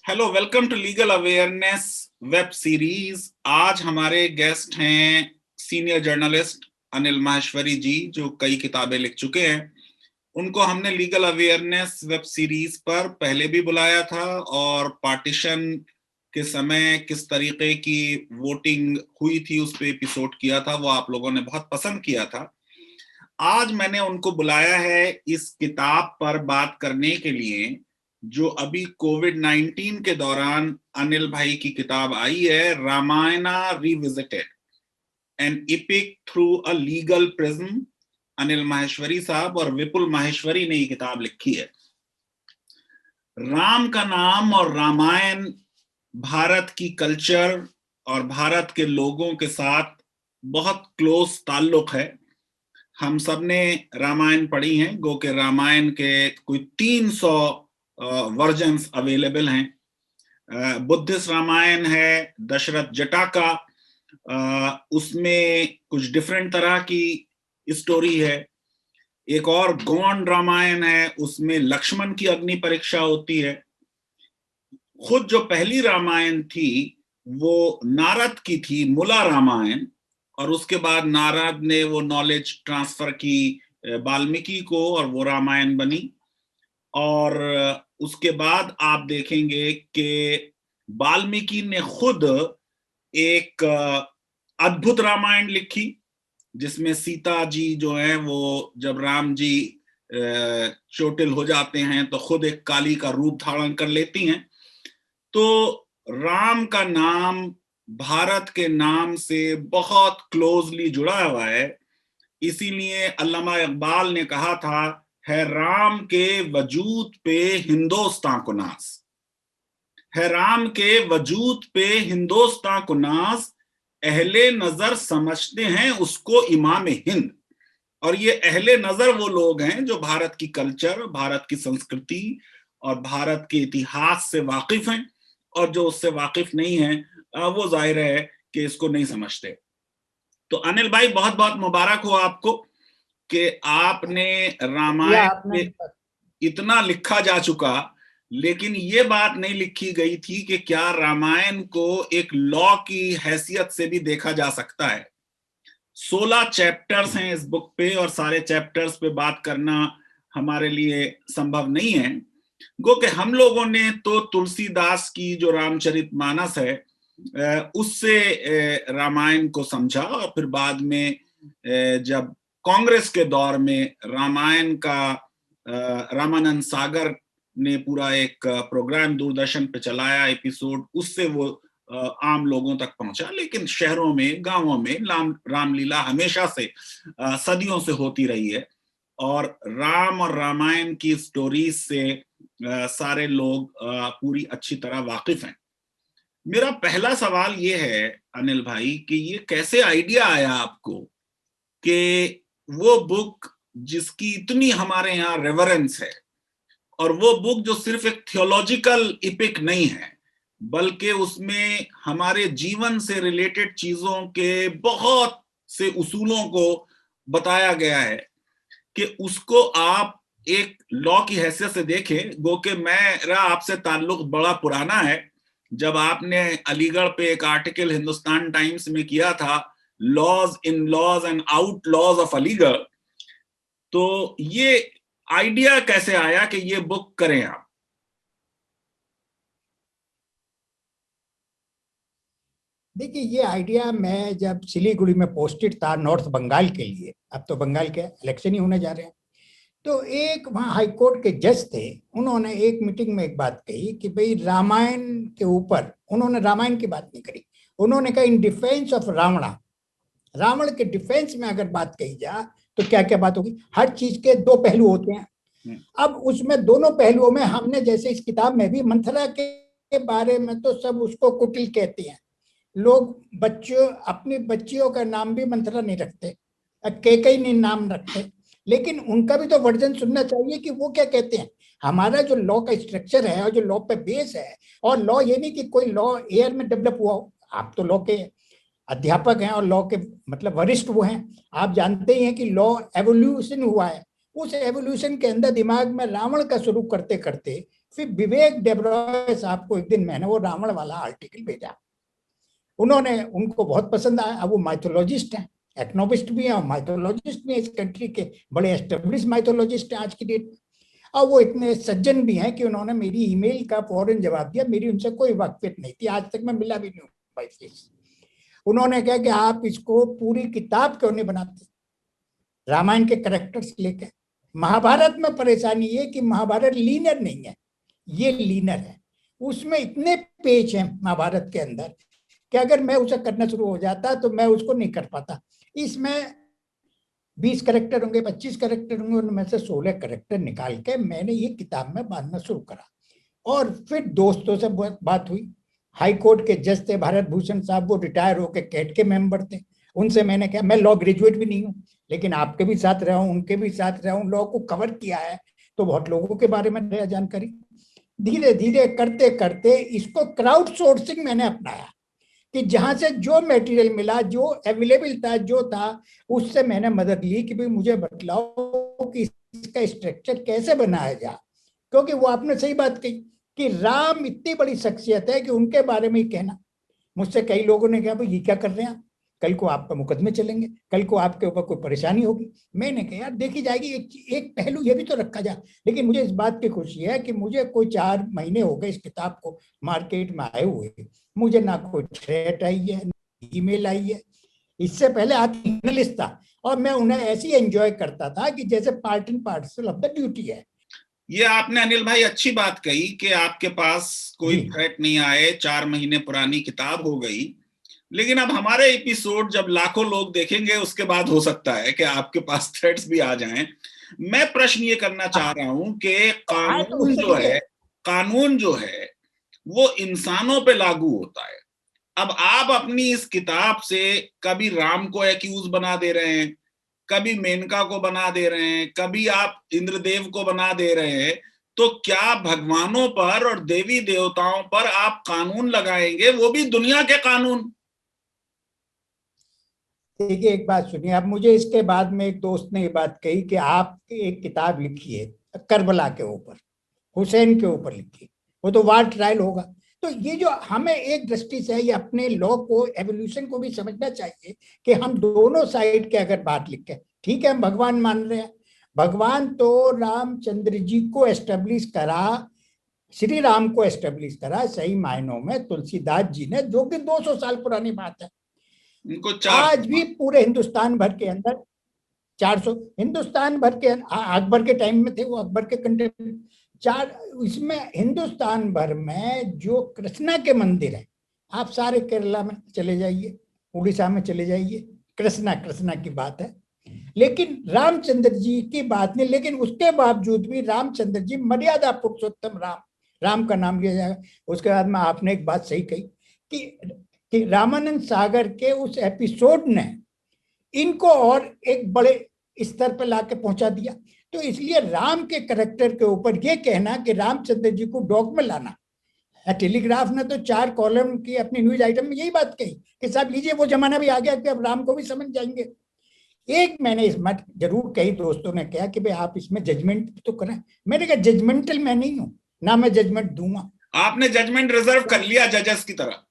Hello, welcome to legal awareness web series. आज हमारे guest हैं सीनियर जर्नलिस्ट अनिल माहेश्वरी जी, जो कई किताबें लिख चुके हैं। उनको हमने लीगल अवेयरनेस वेब सीरीज पर पहले भी बुलाया था और पार्टीशन के समय किस तरीके की वोटिंग हुई थी उस पे एपिसोड किया था, वो आप लोगों ने बहुत पसंद किया था। आज मैंने उनको बुलाया है इस किताब पर बात करने के लिए, जो अभी कोविड-19 के दौरान अनिल भाई की किताब आई है, Ramayana revisited, an epic through a legal prism. Anil Maheshwari साहब और विपुल माहेश्वरी ने ये किताब लिखी है। राम का नाम और रामायण भारत की कल्चर और भारत के लोगों के साथ बहुत क्लोज ताल्लुक है। हम सब ने रामायण पढ़ी है, गो के रामायण के कोई 300 वर्जन्स अवेलेबल हैं। बुद्धिस्ट रामायण है दशरथ जटा का, उसमें कुछ डिफरेंट तरह की स्टोरी है। एक और गौंड रामायण है, उसमें लक्ष्मण की अग्नि परीक्षा होती है। खुद जो पहली रामायण थी वो नारद की थी, मूला रामायण, और उसके बाद नारद ने वो नॉलेज ट्रांसफर की वाल्मीकि को और वो रामायण बनी। और उसके बाद आप देखेंगे कि वाल्मीकि ने खुद एक अद्भुत रामायण लिखी, जिसमें सीता जी जो है वो जब राम जी चोटिल हो जाते हैं तो खुद एक काली का रूप धारण कर लेती हैं। तो राम का नाम भारत के नाम से बहुत क्लोजली जुड़ा हुआ है। इसीलिए अल्लामा इकबाल ने कहा था, है राम के वजूद पे हिंदुस्तान को नाज, है राम के वजूद पे हिंदुस्तान को नाज, अहले नजर समझते हैं उसको इमाम हिंद। और ये अहले नजर वो लोग हैं जो भारत की कल्चर, भारत की संस्कृति और भारत के इतिहास से वाकिफ हैं, और जो उससे वाकिफ नहीं है वो जाहिर है कि इसको नहीं समझते। तो अनिल भाई, बहुत बहुत मुबारक हो आपको कि आपने रामायण आपने पे इतना लिखा जा चुका, लेकिन ये बात नहीं लिखी गई थी कि क्या रामायण को एक लॉ की हैसियत से भी देखा जा सकता है। 16 चैप्टर्स हैं इस बुक पे और सारे चैप्टर्स पे बात करना हमारे लिए संभव नहीं है। गो कि हम लोगों ने तो तुलसीदास की जो रामचरितमानस है उससे रामायण को समझा, और फिर बाद में जब कांग्रेस के दौर में रामायण का रामानंद सागर ने पूरा एक प्रोग्राम दूरदर्शन पे चलाया एपिसोड, उससे वो आम लोगों तक पहुंचा। लेकिन शहरों में, गांवों में रामलीला हमेशा से सदियों से होती रही है, और राम और रामायण की स्टोरीज से सारे लोग पूरी अच्छी तरह वाकिफ हैं। मेरा पहला सवाल ये है अनिल भाई कि ये कैसे आइडिया आया आपको कि वो बुक जिसकी इतनी हमारे यहाँ रेवरेंस है, और वो बुक जो सिर्फ एक थियोलॉजिकल इपिक नहीं है बल्कि उसमें हमारे जीवन से रिलेटेड चीजों के बहुत से उसूलों को बताया गया है, कि उसको आप एक लॉ की हैसियत से देखें। गो के मेरा आपसे ताल्लुक बड़ा पुराना है। जब आपने अलीगढ़ पे एक आर्टिकल हिंदुस्तान टाइम्स में किया था, laws in laws and outlaws of Aligarh, तो ये आइडिया कैसे आया कि ये बुक करें आप? देखिए, ये आइडिया मैं जब सिलीगुड़ी में पोस्टेड था नॉर्थ बंगाल के लिए, अब तो बंगाल के इलेक्शन ही होने जा रहे हैं, तो एक वहाँ हाई कोर्ट के जज थे। उन्होंने एक मीटिंग में एक बात कही कि भाई रामायण के ऊपर, उन्होंने रामायण की बात नहीं करी, उन्होंने कहा इन डिफेंस ऑफ रावणा, रावण के डिफेंस में अगर बात कही जाए तो क्या क्या बात होगी। हर चीज के दो पहलू होते हैं। अब उसमें दोनों पहलुओं में हमने, जैसे इस किताब में भी मंथरा के बारे में तो सब उसको कुटिल कहते हैं लोग। बच्चों, अपनी बच्चियों का नाम भी मंथरा नहीं रखते, केकई नहीं नाम रखते, लेकिन उनका भी तो वर्जन सुनना चाहिए कि वो क्या कहते हैं। हमारा जो लॉ का स्ट्रक्चर है और जो लॉ पे बेस है, और लॉ ये नहीं कि कोई लॉ एयर में डेवलप हुआ हो। आप तो लॉ के अध्यापक हैं और लॉ के मतलब वरिष्ठ वो हैं, आप जानते ही हैं कि लॉ एवोल्यूशन हुआ है। उस एवोल्यूशन के अंदर दिमाग में रावण का स्वरूप करते करते फिर विवेक डेब्रॉय साहब को एक दिन मैंने वो रावण वाला आर्टिकल भेजा, उनको बहुत पसंद आया। अब वो माइथोलॉजिस्ट हैं, एक्नोमिस्ट भी हैं और माइथोलॉजिस्ट भी हैं, इस कंट्री के बड़े एस्टेब्लिश माइथोलॉजिस्ट हैं आज की डेट में। और वो इतने सज्जन भी हैं कि उन्होंने मेरी ईमेल का फौरन जवाब दिया। मेरी उनसे कोई वाकफियत नहीं थी, आज तक मैं मिला भी नहीं हूँ। उन्होंने कहा कि आप इसको पूरी किताब क्यों नहीं बनाते, रामायण के कैरेक्टर्स लेके। महाभारत में परेशानी ये कि महाभारत लीनर नहीं है, ये लीनर है। उसमें इतने पेज हैं महाभारत के अंदर कि अगर मैं उसे करना शुरू हो जाता तो मैं उसको नहीं कर पाता। इसमें 20 कैरेक्टर होंगे, 25 कैरेक्टर होंगे, उनमें से 16 कैरेक्टर निकाल के मैंने ये किताब में बांधना शुरू करा। और फिर दोस्तों से बात हुई, हाई कोर्ट के जज थे भारत भूषण साहब, वो रिटायर होकर कैट के मेंबर थे। उनसे मैंने कहा, मैं लॉ ग्रेजुएट भी नहीं हूँ, लेकिन आपके भी साथ रहा हूँ, उनके भी साथ रहा हूँ, लॉ को कवर किया है, तो बहुत लोगों के बारे में नया जानकारी। धीरे धीरे करते करते इसको क्राउड सोर्सिंग मैंने अपनाया, कि जहां से जो मटेरियल मिला, जो अवेलेबल था, जो था, उससे मैंने मदद ली कि भाई मुझे बतलाओ कि इसका स्ट्रक्चर कैसे बनाया जाए। क्योंकि वो आपने सही बात कही कि राम इतनी बड़ी शख्सियत है कि उनके बारे में ही कहना। मुझसे कई लोगों ने कहा, भाई ये क्या कर रहे हैं, कल को आप पे मुकदमे चलेंगे, कल को आपके ऊपर कोई परेशानी होगी। मैंने कहा, यार देखी जाएगी, एक पहलू ये भी तो रखा जाए। लेकिन मुझे इस बात की खुशी है कि मुझे कोई 4 महीने हो गए इस किताब को मार्केट में आए हुए, मुझे ना कोई थ्रेट आई है, ईमेल आई है। इससे पहले आती जर्नलिस्ट था और मैं उन्हें ऐसी एंजॉय करता था कि जैसे part and parcel of the duty है। ये आपने अनिल भाई अच्छी बात कही कि आपके पास कोई थ्रेट नहीं आए, 4 महीने पुरानी किताब हो गई। लेकिन अब हमारे एपिसोड जब लाखों लोग देखेंगे उसके बाद हो सकता है कि आपके पास थ्रेट्स भी आ जाएं। मैं प्रश्न ये करना चाह रहा हूं कि कानून जो है वो इंसानों पे लागू होता है। अब आप अपनी इस किताब से कभी राम को एक्यूज बना दे रहे हैं, कभी मेनका को बना दे रहे हैं, कभी आप इंद्रदेव को बना दे रहे हैं, तो क्या भगवानों पर और देवी देवताओं पर आप कानून लगाएंगे, वो भी दुनिया के कानून? देखिए, एक बात सुनिए, अब मुझे इसके बाद में एक दोस्त ने ये बात कही कि आप एक किताब लिखिए करबला के ऊपर, हुसैन के ऊपर लिखिए, वो तो वार ट्रायल होगा। तो ये जो हमें एक दृष्टि से ये अपने लॉ को, एवोल्यूशन को भी समझना चाहिए कि हम दोनों साइड के अगर बात लिखें, ठीक है, हम भगवान मान रहे हैं, भगवान तो रामचंद्र जी को एस्टेब्लिश करा, श्री राम को एस्टेब्लिश करा सही मायनों में तुलसीदास जी ने, जो कि 200 साल पुरानी बात है। आज भी पूरे हिंदुस्तान भर के अंदर 400, हिंदुस्तान भर के, अकबर के टाइम में थे वो, अकबर के कंटेंट 4, इसमें हिंदुस्तान भर में जो कृष्णा के मंदिर है, आप सारे केरला में चले जाइए, उड़ीसा में चले जाइए, कृष्णा की बात है, लेकिन रामचंद्र जी की बात नहीं। लेकिन उसके बावजूद भी रामचंद्र जी मर्यादा पुरुषोत्तम राम का नाम लिया जाएगा। उसके बाद में आपने एक बात सही कही कि रामानंद सागर के उस एपिसोड ने इनको और एक बड़े स्तर पर लाके पहुंचा दिया। तो इसलिए राम के कैरेक्टर के ऊपर ये कहना कि रामचंद्र जी को डॉग में लाना, टेलीग्राफ ने तो 4 कॉलम की अपनी न्यूज आइटम में यही बात कही कि साहब लीजिए, वो जमाना भी आ गया कि अब राम को भी समझ जाएंगे। एक मैंने इस मत जरूर कही, दोस्तों ने कहा कि भाई आप इसमें जजमेंट तो करें। मैंने कहा जजमेंटल मैं नहीं हूं, ना मैं जजमेंट दूंगा। आपने जजमेंट रिजर्व कर लिया जजेस की तरह?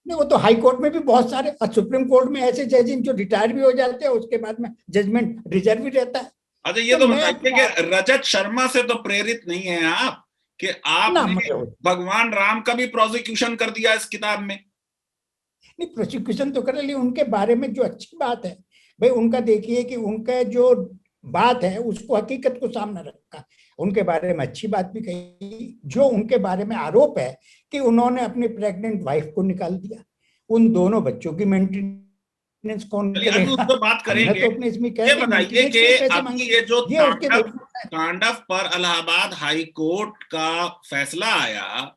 नहीं, वो तो हाई कोर्ट में भी बहुत सारे और सुप्रीम कोर्ट में ऐसे जज जो रिटायर भी हो जाते हैं, उसके बाद में जजमेंट रिजर्व भी रहता है। अच्छा, ये तो बताइए कि रजत शर्मा से तो प्रेरित नहीं है आप कि आपने भगवान राम का भी प्रोसिक्यूशन कर दिया इस किताब में? नहीं, प्रोसिक्यूशन तो कर लिया, उनके बारे में जो अच्छी बात है भाई, उनका देखिए कि उनका जो बात है उसको हकीकत को सामने रखा, उनके बारे में अच्छी बात भी कही। जो उनके बारे में आरोप है कि उन्होंने अपनी प्रेग्नेंट वाइफ को निकाल दिया, उन दोनों बच्चों की मेंटेनेंस कौन करेगा? उस पर बात करेंगे। तो अपने इसमें ये बताइए कि अभी ये जो तांडव पर इलाहाबाद हाई कोर्ट का फैसला आया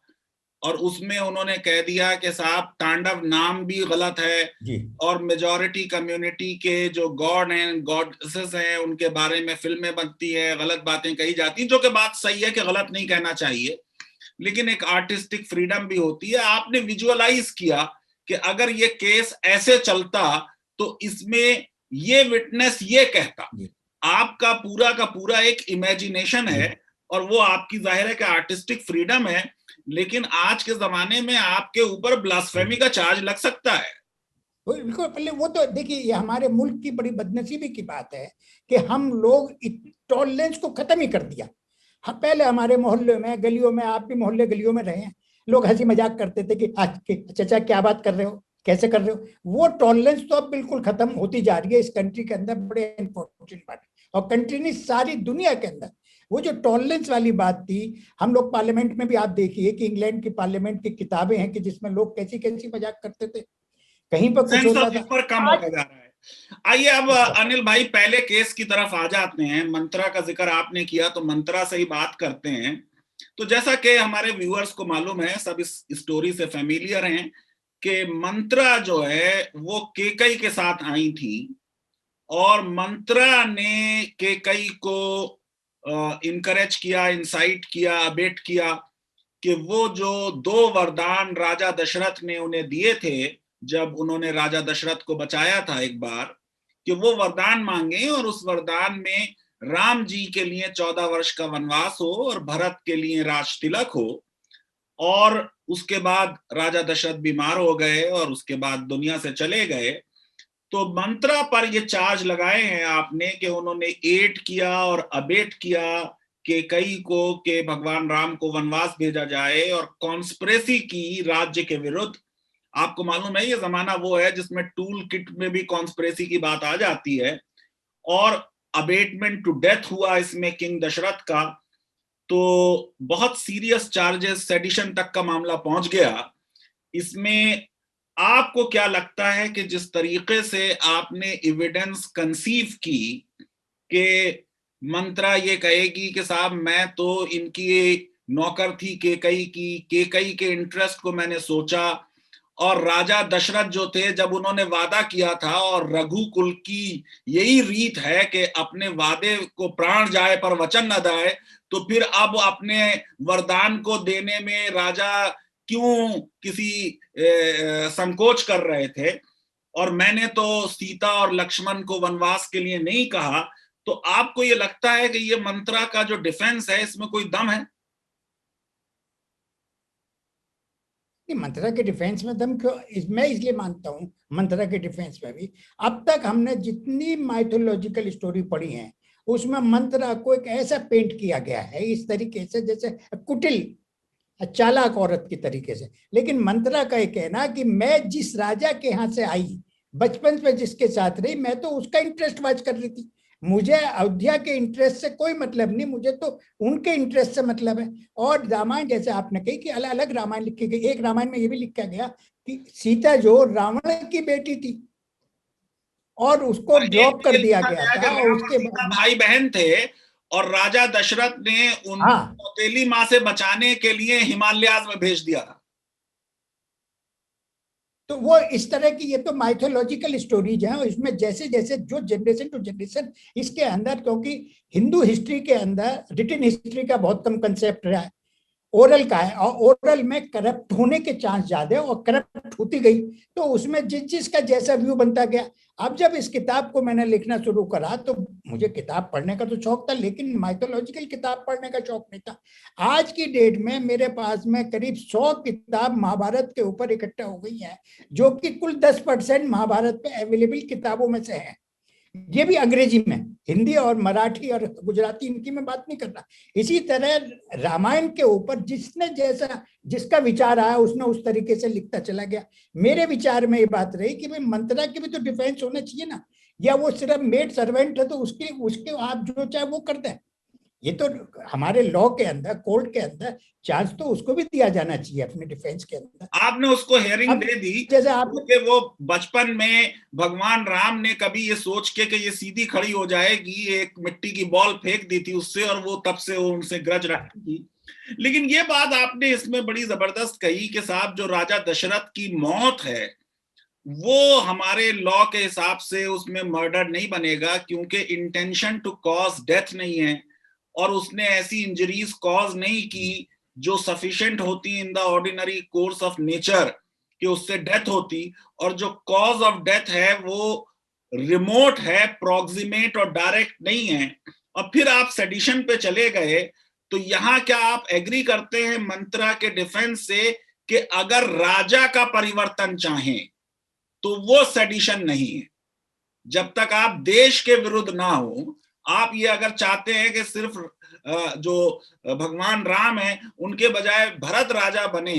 और उसमें उन्होंने कह दिया कि साहब तांडव नाम भी गलत है और मेजॉरिटी कम्युनिटी के जो गॉड हैं, गॉडेसेस हैं, उनके बारे में फिल्में बनती है, गलत बातें कही जाती, जो कि बात सही है कि गलत नहीं कहना चाहिए, लेकिन एक आर्टिस्टिक फ्रीडम भी होती है। आपने विजुअलाइज किया कि अगर ये केस ऐसे चलता तो इसमें ये विटनेस ये कहता, आपका पूरा का पूरा एक इमेजिनेशन है और वो आपकी जाहिर है कि आर्टिस्टिक फ्रीडम है, लेकिन आज के जमाने में आपके ऊपर ब्लास्फेमी का चार्ज लग सकता है। बिल्कुल, पहले वो तो देखिए, ये हमारे मुल्क की बड़ी बदनसीबी की बात है कि हम लोग टॉलरेंस को खत्म ही कर दिया। पहले हमारे मोहल्ले में, गलियों में, आप भी मोहल्ले गलियों में रहे हैं, लोग हंसी मजाक करते थे कि आज के चाचा क्या बात कर रहे हो, कैसे कर रहे हो। वो टॉलरेंस तो अब बिल्कुल खत्म होती जा रही है इस कंट्री के अंदर। बड़े इंपॉर्टेंट बात, और कंट्री नहीं, सारी दुनिया के अंदर वो जो टॉलरेंस वाली बात थी। हम लोग पार्लियामेंट में भी आप देखिए कि इंग्लैंड की पार्लियामेंट की किताबें हैं कि जिसमें लोग कैसी कैसी मजाक करते थे, कहीं पर कुछ सेंस होता ऑफ था। ह्यूमर कम आज होता जा रहा है। आइए अब अनिल भाई पहले केस की तरफ आ जाते हैं। मंत्रा का जिक्र आपने किया तो मंत्रा से ही बात करते हैं। तो जैसा कि हमारे व्यूअर्स को मालूम है, सब इस स्टोरी से फेमिलियर हैं कि मंत्रा जो है वो केकई के साथ आई थी और मंत्रा ने केकई को इनकरेज किया, इंसाइट किया, अबेट किया कि वो जो 2 वरदान राजा दशरथ ने उन्हें दिए थे जब उन्होंने राजा दशरथ को बचाया था एक बार, कि वो वरदान मांगे और उस वरदान में राम जी के लिए 14 वर्ष का वनवास हो और भरत के लिए राज तिलक हो। और उसके बाद राजा दशरथ बीमार हो गए और उसके बाद दुनिया से चले गए। तो मंत्रा पर ये चार्ज लगाए हैं आपने कि उन्होंने एड किया और अबेट किया केकई को कि भगवान राम को वनवास भेजा जाए और कॉन्स्पिरेसी की राज्य के विरुद्ध। आपको मालूम है ये जमाना वो है जिसमें टूल किट में भी कॉन्स्पिरेसी की बात आ जाती है। और अबेटमेंट टू डेथ हुआ इसमें किंग दशरथ का। तो बहुत सीरियस चार्जेस, सेडिशन तक का मामला पहुंच गया इसमें। आपको क्या लगता है कि जिस तरीके से आपने एविडेंस कंसीव की कि मंत्रा ये कहेगी कि साहब मैं तो इनकी नौकर थी केकई की, केकई के इंटरेस्ट को मैंने सोचा, और राजा दशरथ जो थे जब उन्होंने वादा किया था, और रघुकुल की यही रीत है कि अपने वादे को प्राण जाए पर वचन न जाए, तो फिर अब अपने वरदान को देने में राजा क्यों किसी संकोच कर रहे थे। और मैंने तो सीता और लक्ष्मण को वनवास के लिए नहीं कहा। तो आपको ये लगता है कि ये मंत्रा का जो डिफेंस है इसमें कोई दम है? मंत्रा के डिफेंस में दम क्यों, मैं इसलिए मानता हूं मंत्रा के डिफेंस में भी, अब तक हमने जितनी माइथोलॉजिकल स्टोरी पढ़ी है उसमें मंत्रा को एक ऐसा पेंट किया गया है इस तरीके से जैसे कुटिल चालाक औरत की तरीके से। लेकिन मंत्रा का एक कहना कि मैं जिस राजा के यहाँ से आई, बचपन से जिसके साथ रही, मैं तो उसका इंटरेस्ट वॉच कर रही थी। मुझे अयोध्या के इंटरेस्ट से कोई मतलब नहीं, मुझे तो उनके इंटरेस्ट से मतलब है। और रामायण जैसे आपने कही कि अलग अलग रामायण लिखी गई, एक रामायण में ये भी लिखा गया कि सीता जो रावण की बेटी थी और उसको और एक ड्रॉप भी कर ये दिया लिखा गया गया कि था, और राम और उसके सीता बाद भाई बहन थे और राजा दशरथ ने उनको हाँ, सौतेली माँ से बचाने के लिए हिमालयाज में भेज दिया था। तो वो इस तरह की, ये तो माइथोलॉजिकल स्टोरीज हैं, और इसमें जैसे जैसे जो जनरेशन टू जनरेशन इसके अंदर, क्योंकि हिंदू हिस्ट्री के अंदर रिटन हिस्ट्री का बहुत कम कंसेप्ट रहा है, ओरल का है, और ओरल में करप्ट होने के चांस ज्यादा है, और करप्ट होती गई तो उसमें जिस जिस का जैसा व्यू बनता गया। अब जब इस किताब को मैंने लिखना शुरू करा तो मुझे किताब पढ़ने का तो शौक था, लेकिन माइथोलॉजिकल किताब पढ़ने का शौक नहीं था। आज की डेट में मेरे पास में करीब 100 किताब महाभारत के ऊपर इकट्ठा हो गई है, जो कि कुल 10% महाभारत पे अवेलेबल किताबों में से है। ये भी अंग्रेजी में, हिंदी और मराठी और गुजराती इनकी मैं बात नहीं कर रहा। इसी तरह रामायण के ऊपर जिसने जैसा जिसका विचार आया उसने उस तरीके से लिखता चला गया। मेरे विचार में ये बात रही कि भाई मंत्रा की भी तो डिफेंस होना चाहिए ना, या वो सिर्फ मेड सर्वेंट है तो उसके उसके आप जो चाहे वो कर दें। ये तो हमारे लॉ के अंदर, कोर्ट के अंदर चांस तो उसको भी दिया जाना चाहिए अपने डिफेंस के अंदर। आपने उसको हेयरिंग अब दे दी जैसे आप, क्योंकि वो बचपन में भगवान राम ने कभी ये सोच के कि ये सीधी खड़ी हो जाएगी, एक मिट्टी की बॉल फेंक दी थी उससे, और वो तब से वो उनसे ग्रज रखती थी। लेकिन ये बात आपने इसमें बड़ी जबरदस्त कही कि साहब जो राजा दशरथ की मौत है वो हमारे लॉ के हिसाब से उसमें मर्डर नहीं बनेगा, क्योंकि इंटेंशन टू कॉज डेथ नहीं है और उसने ऐसी इंजरीज कॉज नहीं की जो सफिशिएंट होती in the ordinary course of nature कि उससे डेथ होती। और जो कॉज ऑफ डेथ है वो रिमोट है, प्रॉक्सिमेट और डायरेक्ट नहीं है। और फिर आप सेडिशन पे चले गए तो यहां क्या आप एग्री करते हैं मंत्रा के डिफेंस से कि अगर राजा का परिवर्तन चाहें तो वो सेडिशन नहीं है? जब तक आप देश के विरुद्ध ना हो, आप ये अगर चाहते हैं कि सिर्फ जो भगवान राम है उनके बजाय भरत राजा बने,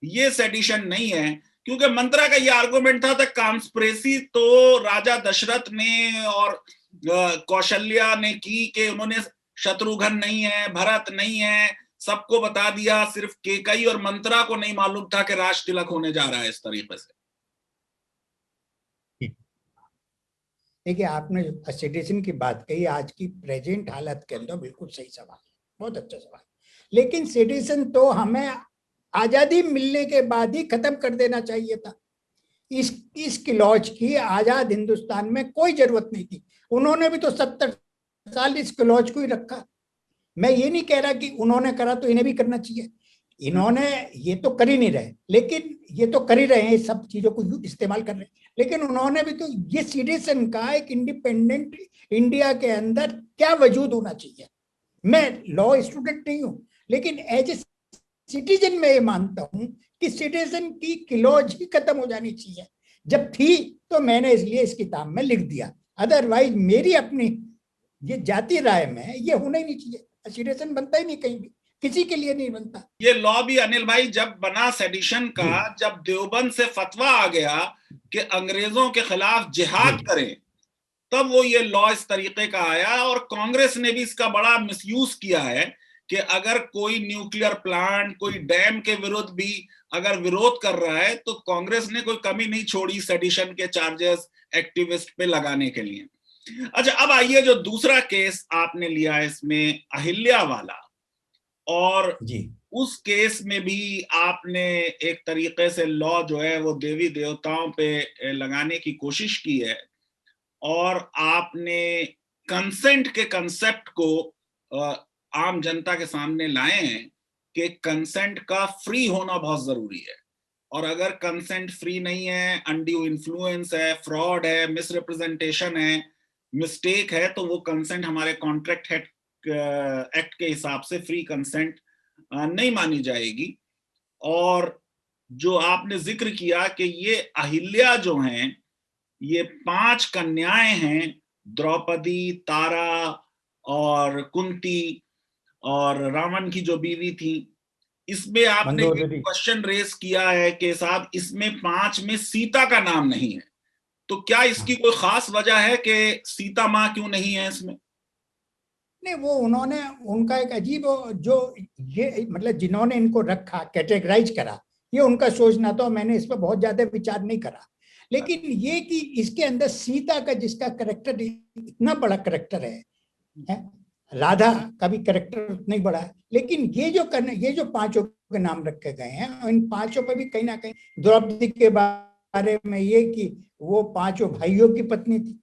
ये सेडिशन नहीं है। क्योंकि मंत्रा का ये आर्गुमेंट था कॉन्स्पिरेसी तो राजा दशरथ ने और कौशल्या ने की कि उन्होंने शत्रुघ्न नहीं है, भरत नहीं है, सबको बता दिया, सिर्फ केकई और मंत्रा को नहीं मालूम था कि राज तिलक होने जा रहा है इस तरीके से। देखिए, आपने सेडिशन की बात कही, आज की प्रेजेंट हालत के अंदर बिल्कुल सही सवाल है, बहुत अच्छा सवाल। लेकिन सेडिशन तो हमें आजादी मिलने के बाद ही खत्म कर देना चाहिए था। इस क्लॉज की आजाद हिंदुस्तान में कोई जरूरत नहीं थी। उन्होंने भी तो 70 साल इस क्लॉज को ही रखा। मैं ये नहीं कह रहा कि उन्होंने करा तो इन्हें भी करना चाहिए, इन्होंने ये तो कर ही नहीं रहे, लेकिन ये तो कर ही रहे हैं, सब चीजों को इस्तेमाल कर रहे हैं। लेकिन उन्होंने भी तो ये सिटीजन का एक इंडिपेंडेंट इंडिया के अंदर क्या वजूद होना चाहिए। मैं लॉ स्टूडेंट नहीं हूं, लेकिन एज ए सिटीजन मैं ये मानता हूं कि सिटीजन की क्लॉज ही खत्म हो जानी चाहिए। जब थी तो मैंने इसलिए इस किताब में लिख दिया, अदरवाइज मेरी अपनी ये जाति राय में ये होना ही नहीं चाहिए। सिटीजन बनता ही नहीं, कहीं भी किसी के लिए नहीं बनता। ये लॉ भी अनिल भाई जब बना सेडिशन का, जब देवबंद से फतवा आ गया कि अंग्रेजों के खिलाफ जिहाद करें, तब वो ये लॉ इस तरीके का आया। और कांग्रेस ने भी इसका बड़ा मिसयूज किया है कि अगर कोई न्यूक्लियर प्लांट, कोई डैम के विरुद्ध भी अगर विरोध कर रहा है तो कांग्रेस ने कोई कमी नहीं छोड़ी सेडिशन के चार्जेस एक्टिविस्ट पे लगाने के लिए। अच्छा, अब आइए जो दूसरा केस आपने लिया है इसमें अहिल्या वाला, और जी, उस केस में भी आपने एक तरीके से लॉ जो है वो देवी देवताओं पे लगाने की कोशिश की है, और आपने कंसेंट के कंसेप्ट को आम जनता के सामने लाए हैं कि कंसेंट का फ्री होना बहुत जरूरी है। और अगर कंसेंट फ्री नहीं है, अनड्यू इन्फ्लुएंस है, फ्रॉड है, मिसरिप्रेजेंटेशन है, मिस्टेक है, तो वो कंसेंट हमारे कॉन्ट्रैक्ट एक्ट के हिसाब से फ्री कंसेंट नहीं मानी जाएगी। और जो आपने जिक्र किया कि ये अहिल्या जो हैं, ये 5 कन्याएं हैं, द्रौपदी, तारा और कुंती और रावण की जो बीवी थी, इसमें आपने एक क्वेश्चन रेस किया है कि साहब इसमें 5 में सीता का नाम नहीं है, तो क्या इसकी कोई खास वजह है कि सीता माँ क्यों नहीं है इसमें? नहीं, वो उन्होंने उनका एक अजीब जो ये मतलब जिन्होंने इनको रखा, कैटेगराइज करा, ये उनका सोचना था, मैंने इस पर बहुत ज्यादा विचार नहीं करा। लेकिन ये कि इसके अंदर सीता का जिसका करेक्टर इतना बड़ा करेक्टर है, राधा का भी करेक्टर उतना ही बड़ा है, लेकिन ये जो 5 के नाम रखे गए हैं, इन 5 पे भी कहीं ना कहीं द्रौपदी के बारे में ये कि वो 5 भाइयों की पत्नी थी,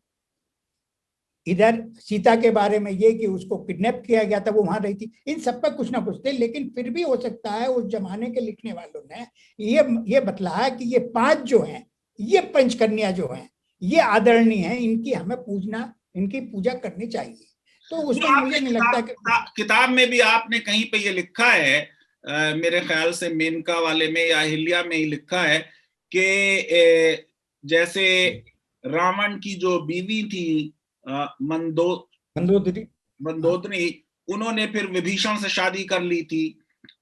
इधर सीता के बारे में ये कि उसको किडनैप किया गया था, वो वहां रही थी, इन सब पर कुछ ना कुछ थे। लेकिन फिर भी हो सकता है उस जमाने के लिखने वालों ने ये बतलाया कि ये 5 जो हैं, ये पंचकन्या जो हैं, ये आदरणीय हैं, इनकी हमें इनकी पूजा करनी चाहिए। तो उसमें मुझे नहीं लगता कि किताब में भी आपने कहीं पे ये लिखा है, मेरे ख्याल से मेनका वाले में या अहिल्या में ही लिखा है कि जैसे रावण की जो बीवी थी मंदोदरी, उन्होंने फिर विभीषण से शादी कर ली थी,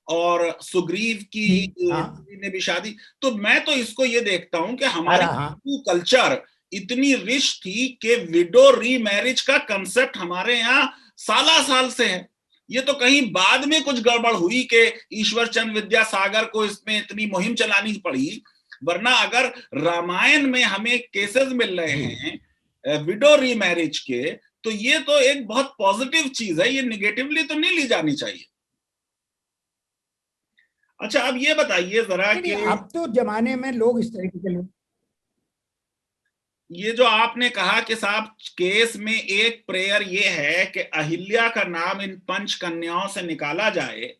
और सुग्रीव की ने भी शादी। तो मैं तो इसको ये देखता हूं कि हमारे कल्चर इतनी रिच थी कि विडो रीमैरिज का कंसेप्ट हमारे यहाँ साल से है। ये तो कहीं बाद में कुछ गड़बड़ हुई कि ईश्वर चंद्र विद्यासागर को इसमें इतनी मुहिम चलानी पड़ी, वरना अगर रामायण में हमें केसेस मिल रहे हैं विडो रीमैरिज के, तो ये तो एक बहुत पॉजिटिव चीज है, ये निगेटिवली तो नहीं ली जानी चाहिए। अच्छा, अब ये बताइए जरा कि अब तो जमाने में लोग इस तरीके के लोग, ये जो आपने कहा कि साहब केस में एक प्रेयर ये है कि अहिल्या का नाम इन 5 कन्याओं से निकाला जाए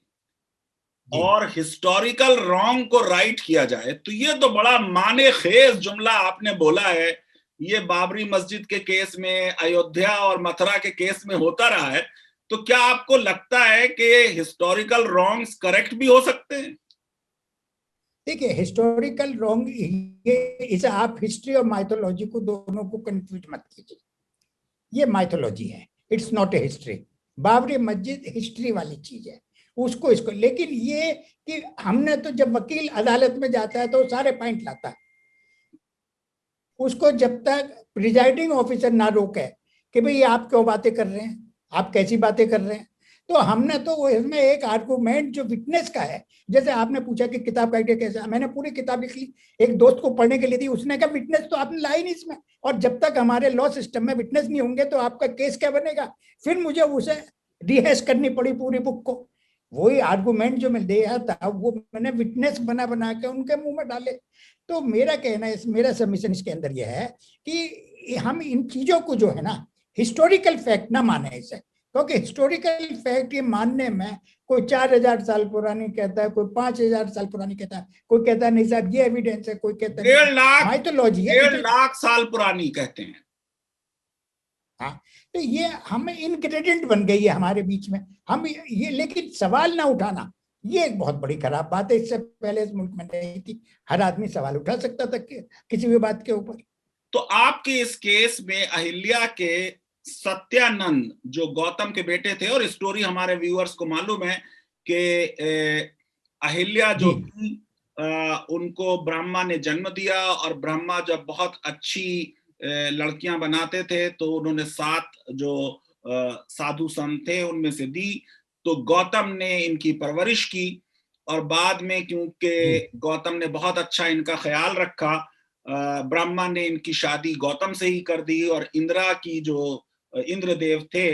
और हिस्टोरिकल रॉन्ग को राइट किया जाए, तो ये तो बड़ा माने खेज जुमला आपने बोला है। ये बाबरी मस्जिद के केस में, अयोध्या और मथुरा के केस में होता रहा है, तो क्या आपको लगता है कि हिस्टोरिकल रॉन्ग्स करेक्ट भी हो सकते हैं? देखिए, हिस्टोरिकल रॉन्ग ये इसे आप हिस्ट्री और माइथोलॉजी को दोनों को कंफ्यूज मत कीजिए। ये माइथोलॉजी है, it's not a history. Babri मस्जिद हिस्ट्री वाली चीज है, उसको इसको। लेकिन ये कि हमने तो जब वकील अदालत में जाता है तो सारे पॉइंट लाता है, उसको जब तक प्रिजाइडिंग ऑफिसर ना रोके कि भाई आप क्यों बातें कर रहे हैं, आप कैसी बातें कर रहे हैं। तो हमने तो वो इसमें एक आर्गुमेंट जो विटनेस का है, जैसे आपने पूछा कि किताब का आइडिया कैसा, मैंने पूरी किताब लिख ली, एक दोस्त को पढ़ने के लिए दी, उसने कहा विटनेस तो आपने लाई नहीं इसमें, और जब तक हमारे लॉ सिस्टम में विटनेस नहीं होंगे तो आपका केस क्या बनेगा। फिर मुझे उसे रिहैश करनी पड़ी पूरी बुक को। वही आर्गुमेंट जो मैं दिया था वो मैंने विटनेस बना बना के उनके मुंह में डाले। तो मेरा कहना है, मेरा सबमिशन इसके अंदर यह है कि हम इन चीजों को जो है ना हिस्टोरिकल फैक्ट ना माने इसे, क्योंकि हिस्टोरिकल फैक्ट ये मानने में कोई 4000 साल पुरानी कहता है, कोई 5000 साल पुरानी कहता है, कोई कहता है नहीं साहब ये एविडेंस है, कोई कहता है 1.5 लाख माइथोलॉजी है, 1.5 लाख साल पुरानी कहते हैं। हाँ, तो ये हमें इनग्रेडिएंट बन गई है हमारे बीच में। हम ये लेकिन सवाल ना उठाना ये एक बहुत बड़ी खराब बात है। इससे पहले इस मुल्क में नहीं थी, हर आदमी सवाल उठा सकता था किसी भी बात के ऊपर। तो आपके इस केस में अहिल्या के सत्यानंद जो गौतम के बेटे थे, और स्टोरी हमारे व्यूअर्स को मालूम है कि अहिल्या जो थी उनको ब्रह्मा ने जन्म दिया, और ब्रह्मा जब बहुत अच्छी लड़कियां बनाते थे तो उन्होंने 7 जो साधु संत थे उनमें से दी। तो गौतम ने इनकी परवरिश की, और बाद में क्योंकि गौतम ने बहुत अच्छा इनका ख्याल रखा, ब्रह्मा ने इनकी शादी गौतम से ही कर दी। और इंद्रा की जो इंद्रदेव थे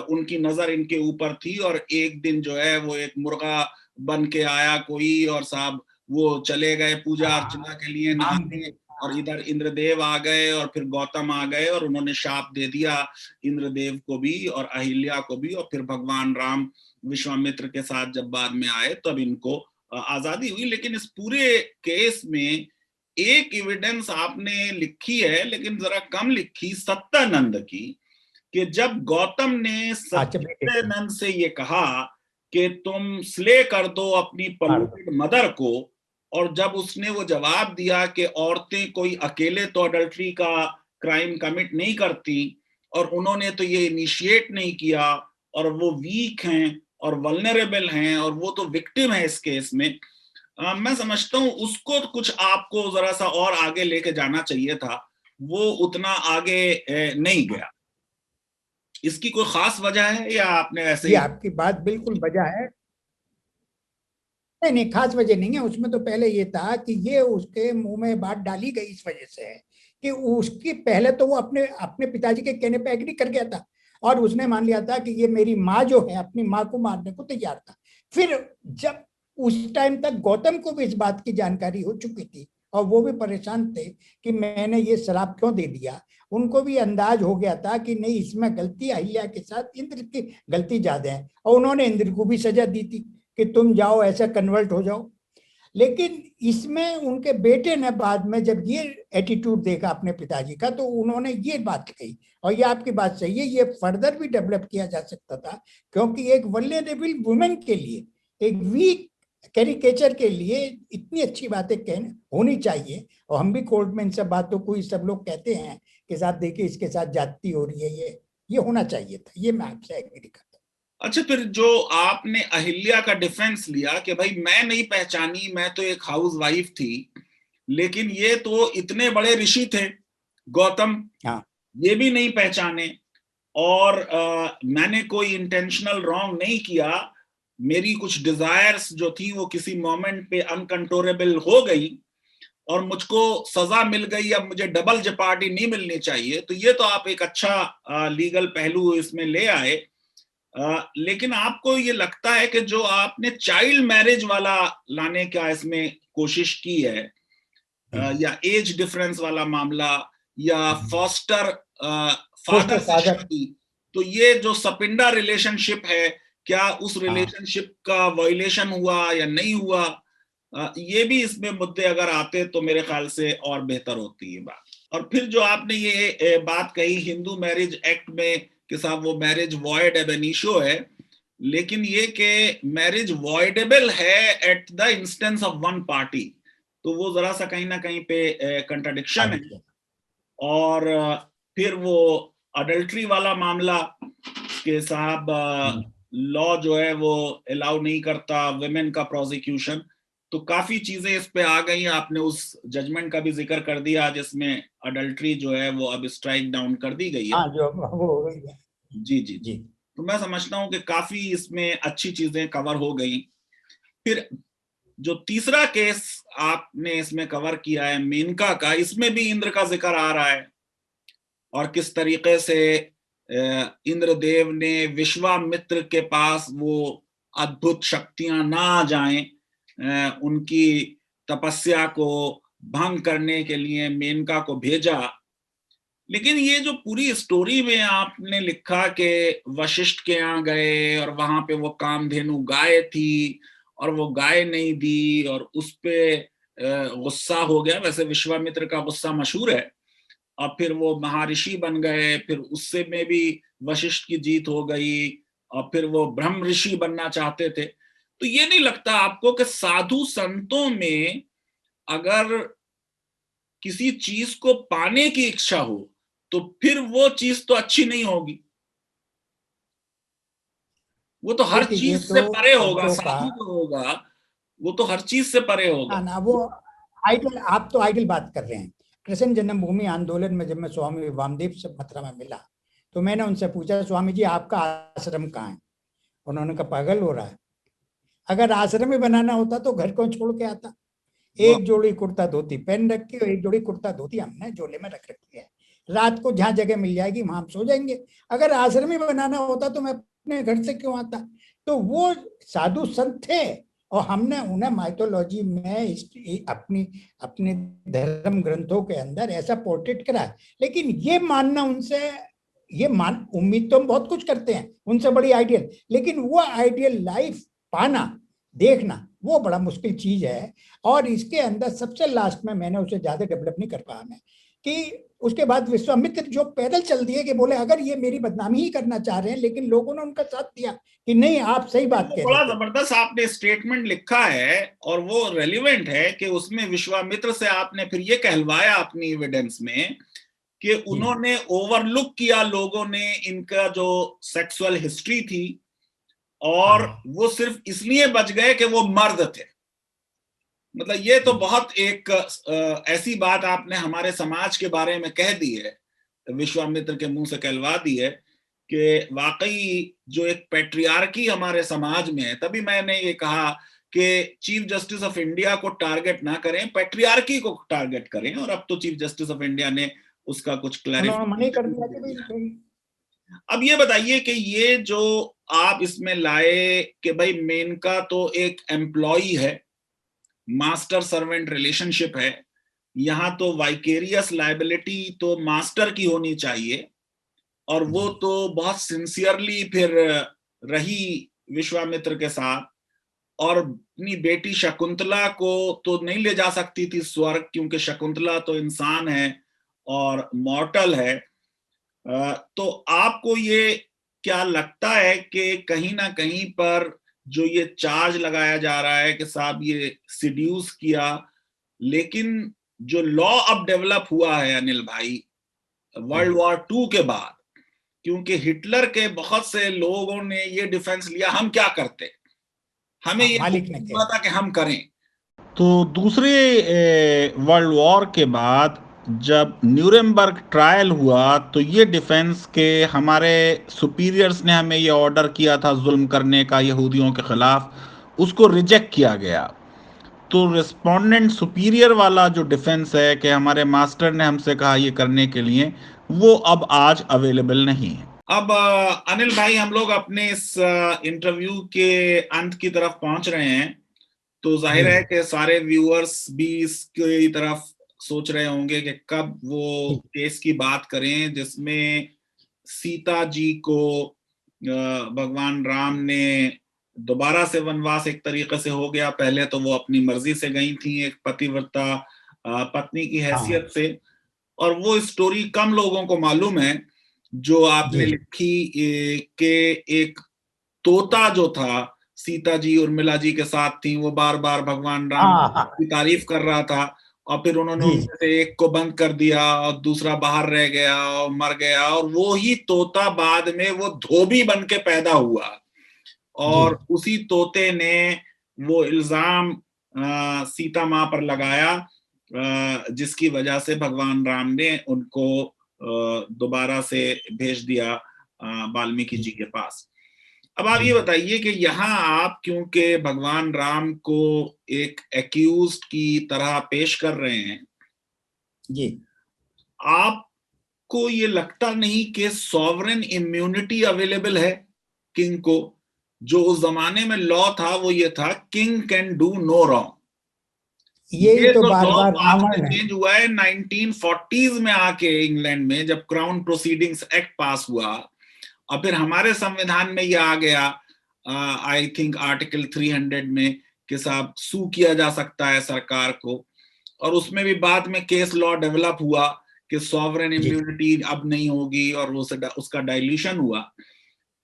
उनकी नजर इनके ऊपर थी, और एक दिन जो है वो एक मुर्गा बन के आया कोई, और साहब वो चले गए पूजा अर्चना के लिए नहाने, और इधर इंद्रदेव आ गए और फिर गौतम आ गए, और उन्होंने शाप दे दिया इंद्रदेव को भी और अहिल्या को भी। और फिर भगवान राम विश्वामित्र के साथ जब बाद में आए तब इनको आजादी हुई। लेकिन इस पूरे केस में एक एविडेंस आपने लिखी है, लेकिन जरा कम लिखी, सत्यानंद की, कि जब गौतम ने सत्यानंद से ये कहा कि तुम स्ले कर दो अपनी पॉल्यूटेड मदर को, और जब उसने वो जवाब दिया कि औरतें कोई अकेले तो अडल्ट्री का क्राइम कमिट नहीं करती, और उन्होंने तो ये इनिशिएट नहीं किया, और वो वीक हैं और वल्नरेबल हैं, और वो तो विक्टिम है इस केस में, मैं समझता हूं उसको कुछ आपको जरा सा और आगे लेके जाना चाहिए था, वो उतना आगे नहीं गया। इसकी कोई खास वजह है या आपने ऐसे ही? आपकी बात बिल्कुल वजह है। नहीं नहीं, खास वजह नहीं है उसमें। तो पहले ये था कि ये उसके मुंह में बात डाली गई इस वजह से है कि उसकी पहले तो वो अपने अपने पिताजी के कहने पे एग्री कर गया था, और उसने मान लिया था कि ये मेरी माँ जो है अपनी माँ को मारने को तैयार था। फिर जब उस टाइम तक गौतम को भी इस बात की जानकारी हो चुकी थी और वो भी परेशान थे कि मैंने ये शराब क्यों दे दिया, उनको भी अंदाज हो गया था कि नहीं इसमें गलती अहिल्या के साथ इंद्र की गलती ज्यादा है, और उन्होंने इंद्र को भी सजा दी थी कि तुम जाओ ऐसा कन्वर्ट हो जाओ। लेकिन इसमें उनके बेटे ने बाद में जब ये एटीट्यूड देखा अपने पिताजी का तो उन्होंने ये बात कही, और ये आपकी बात सही है, ये फर्दर भी डेवलप किया जा सकता था, क्योंकि एक वल्नरेबल वुमेन के लिए, एक वीक कैरिकेचर के लिए इतनी अच्छी बातें कहने होनी चाहिए। और हम भी कोर्ट में इन सब बातों को सब लोग कहते हैं कि साथ देखिए इसके साथ जाति हो रही है, ये होना चाहिए था। ये मैं आपसे एग्री करता हूं। अच्छा, फिर जो आपने अहिल्या का डिफेंस लिया कि भाई मैं नहीं पहचानी, मैं तो एक हाउस वाइफ थी, लेकिन ये तो इतने बड़े ऋषि थे गौतम, हाँ, ये भी नहीं पहचाने, और मैंने कोई इंटेंशनल रॉन्ग नहीं किया, मेरी कुछ डिजायर्स जो थी वो किसी मोमेंट पे अनकंट्रोलेबल हो गई और मुझको सजा मिल गई, अब मुझे डबल जेपार्डी नहीं मिलनी चाहिए। तो ये तो आप एक अच्छा लीगल पहलू इसमें ले आए। लेकिन आपको ये लगता है कि जो आपने चाइल्ड मैरिज वाला लाने का इसमें कोशिश की है, या एज डिफरेंस वाला मामला, या फॉस्टर फादर से शादी, तो ये जो सपिंडा रिलेशनशिप है, क्या उस रिलेशनशिप का वायलेशन हुआ या नहीं हुआ, ये भी इसमें मुद्दे अगर आते तो मेरे ख्याल से और बेहतर होती है बात। और फिर जो आपने ये बात कही हिंदू मैरिज एक्ट में कि साहब वो मैरिज वॉइड एब इनिशियो है, लेकिन ये कि मैरिज वॉइडेबल है at the instance of one party, तो वो जरा सा कहीं ना कहीं पे कंट्राडिक्शन है। और फिर वो अडल्ट्री वाला मामला के साहब लॉ जो है वो अलाउ नहीं करता विमेन का प्रोसिक्यूशन, तो काफी चीजें इस पे आ गई। आपने उस जजमेंट का भी जिक्र कर दिया जिसमें अडल्ट्री जो है वो अब स्ट्राइक डाउन कर दी गई है। हाँ, जो वो जी जी जी। तो मैं समझता हूँ कि काफी इसमें अच्छी चीजें कवर हो गई। फिर जो तीसरा केस आपने इसमें कवर किया है मेनका का, इसमें भी इंद्र का जिक्र आ रहा है और किस तरीके से इंद्रदेव ने विश्वामित्र के पास वो अद्भुत शक्तियां ना आ जाएं, उनकी तपस्या को भंग करने के लिए मेनका को भेजा। लेकिन ये जो पूरी स्टोरी में आपने लिखा कि वशिष्ठ के यहाँ गए और वहां पे वो कामधेनु गाय थी और वो गाय नहीं दी और उस पे गुस्सा हो गया, वैसे विश्वामित्र का गुस्सा मशहूर है, और फिर वो महर्षि बन गए, फिर उससे में भी वशिष्ठ की जीत हो गई और फिर वो ब्रह्म ऋषि बनना चाहते थे। तो ये नहीं लगता आपको कि साधु संतों में अगर किसी चीज को पाने की इच्छा हो तो फिर वो चीज तो अच्छी नहीं होगी, वो तो हर चीज से परे होगा, साधु जो होगा वो तो हर चीज से परे होगा ना। वो आइडियल, आप तो आइडियल बात कर रहे हैं। कृष्ण जन्मभूमि आंदोलन में जब मैं स्वामी वामदेव से मथुरा में मिला तो मैंने उनसे पूछा, स्वामी जी आपका आश्रम कहाँ है? उन्होंने कहा पागल हो रहा है, अगर आश्रम ही बनाना होता तो घर को छोड़ के आता। एक जोड़ी कुर्ता धोती पहन रखी और एक जोड़ी कुर्ता धोती हमने झोले में रख रखी है, रात को जहां जगह मिल जाएगी वहां हम सो जाएंगे। अगर आश्रम ही बनाना होता तो मैं अपने घर से क्यों आता? तो वो साधु संत थे और हमने उन्हें माइथोलॉजी में अपनी अपने धर्म ग्रंथों के अंदर ऐसा पोर्ट्रेट करा। लेकिन ये मानना उनसे, ये मान उम्मीद तो हम बहुत कुछ करते हैं उनसे बड़ी आइडियल, लेकिन वो आइडियल लाइफ पाना देखना वो बड़ा मुश्किल चीज है। और इसके अंदर सबसे लास्ट में मैंने उसे ज्यादा डेवलप नहीं कर पाया मैं, कि उसके बाद विश्वामित्र जो पैदल चल दिए कि बोले अगर ये मेरी बदनामी ही करना चाह रहे हैं, लेकिन लोगों ने उनका साथ दिया कि नहीं आप सही बात कह रहे हैं। बड़ा जबरदस्त आपने स्टेटमेंट लिखा है और वो रेलिवेंट है कि उसमें विश्वामित्र से आपने फिर ये कहलवाया अपनी एविडेंस में कि उन्होंने ओवरलुक किया, लोगों ने इनका जो सेक्सुअल हिस्ट्री थी और वो सिर्फ इसलिए बच गए कि वो मर्द थे। मतलब ये तो बहुत एक ऐसी बात आपने हमारे समाज के बारे में कह दी है, विश्वामित्र के मुंह से कहलवा दी है कि वाकई जो एक पैट्रियार्की हमारे समाज में है। तभी मैंने ये कहा कि चीफ जस्टिस ऑफ इंडिया को टारगेट ना करें, पैट्रियार्की को टारगेट करें। और अब तो चीफ जस्टिस ऑफ इंडिया ने उसका कुछ क्लैरिफिकेशन। अब ये बताइए कि ये जो आप इसमें लाए कि भाई मेनका तो एक एम्प्लॉई है, मास्टर सर्वेंट रिलेशनशिप है, यहां तो वाइकेरियस लायबिलिटी तो मास्टर की होनी चाहिए और वो तो बहुत सिंसियरली फिर रही विश्वामित्र के साथ, और अपनी बेटी शकुंतला को तो नहीं ले जा सकती थी स्वर्ग क्योंकि शकुंतला तो इंसान है और मॉर्टल है। तो आपको ये क्या लगता है कि कहीं ना कहीं पर जो ये चार्ज लगाया जा रहा है कि साहब ये सिड्यूस किया, लेकिन जो लॉ अब डेवलप हुआ है अनिल भाई वर्ल्ड वॉर 2 के बाद, क्योंकि हिटलर के बहुत से लोगों ने ये डिफेंस लिया हम क्या करते, हमें ये हुआ था कि हम करें। तो दूसरे वर्ल्ड वॉर के बाद जब न्यूरेमबर्ग ट्रायल हुआ तो ये डिफेंस के हमारे सुपीरियर्स ने हमें ये ऑर्डर किया था जुल्म करने का यहूदियों के खिलाफ, उसको रिजेक्ट किया गया। तो रिस्पोंडेंट सुपीरियर वाला जो डिफेंस है कि हमारे मास्टर ने हमसे कहा ये करने के लिए, वो अब आज अवेलेबल नहीं है। अब अनिल भाई हम लोग अपने इस इंटरव्यू के अंत की तरफ पहुंच रहे हैं, तो जाहिर है कि सारे व्यूअर्स भी इसकी तरफ सोच रहे होंगे कि कब वो केस की बात करें जिसमें सीता जी को भगवान राम ने दोबारा से वनवास एक तरीके से हो गया। पहले तो वो अपनी मर्जी से गई थी एक पतिव्रता पत्नी की हैसियत से, और वो स्टोरी कम लोगों को मालूम है जो आपने लिखी कि एक तोता जो था, सीता जी उर्मिला जी के साथ थी, वो बार बार भगवान राम की तारीफ कर रहा था, और फिर उन्होंने उनमें से एक को बंद कर दिया और दूसरा बाहर रह गया और मर गया, और वो ही तोता बाद में वो धोबी बन के पैदा हुआ, और उसी तोते ने वो इल्जाम सीता माँ पर लगाया, जिसकी वजह से भगवान राम ने उनको दोबारा से भेज दिया वाल्मीकि जी के पास। अब आप ये बताइए कि यहाँ आप क्योंकि भगवान राम को एक एक्यूज्ड की तरह पेश कर रहे हैं जी, आपको ये लगता नहीं कि सॉवरेन इम्यूनिटी अवेलेबल है किंग को? जो उस जमाने में लॉ था वो ये था, king can do no wrong. ये तो बार लॉ बार बाद में चेंज हुआ है 1940s में आके इंग्लैंड में, जब क्राउन प्रोसीडिंग्स एक्ट पास हुआ, और फिर हमारे संविधान में ये आ गया, आई थिंक आर्टिकल 300 में, कि साहब सू किया जा सकता है सरकार को, और उसमें भी बाद में केस लॉ डेवलप हुआ कि सॉवरेन इम्यूनिटी अब नहीं होगी, और वो उसका डाइल्यूशन हुआ।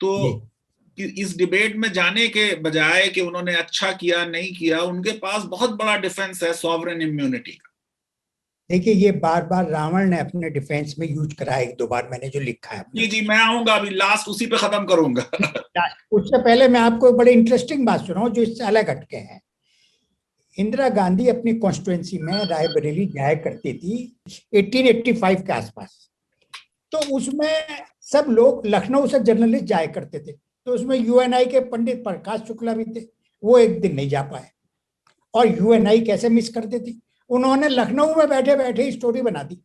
तो इस डिबेट में जाने के बजाय कि उन्होंने अच्छा किया नहीं किया, उनके पास बहुत बड़ा डिफेंस है सॉवरेन इम्यूनिटी का। देखिए, ये बार बार रावण ने अपने डिफेंस में यूज करा, एक दो बार मैंने जो लिखा है। जी, मैं आऊंगा अभी, लास्ट उसी पे खत्म करूंगा। उससे पहले मैं आपको बड़े इंटरेस्टिंग बात सुनाऊं जो इससे अलग हटके हैं। इंदिरा गांधी अपनी कॉन्स्टिट्यूएंसी में रायबरेली जाया करती थी 1885 के आसपास। तो उसमें सब लोग लखनऊ से जर्नलिस्ट जाया करते थे, तो उसमें यूएनआई के पंडित प्रकाश शुक्ला भी थे। वो एक दिन नहीं जा पाए, और यूएनआई कैसे मिस करती थी, उन्होंने लखनऊ में बैठे बैठे स्टोरी बना दी।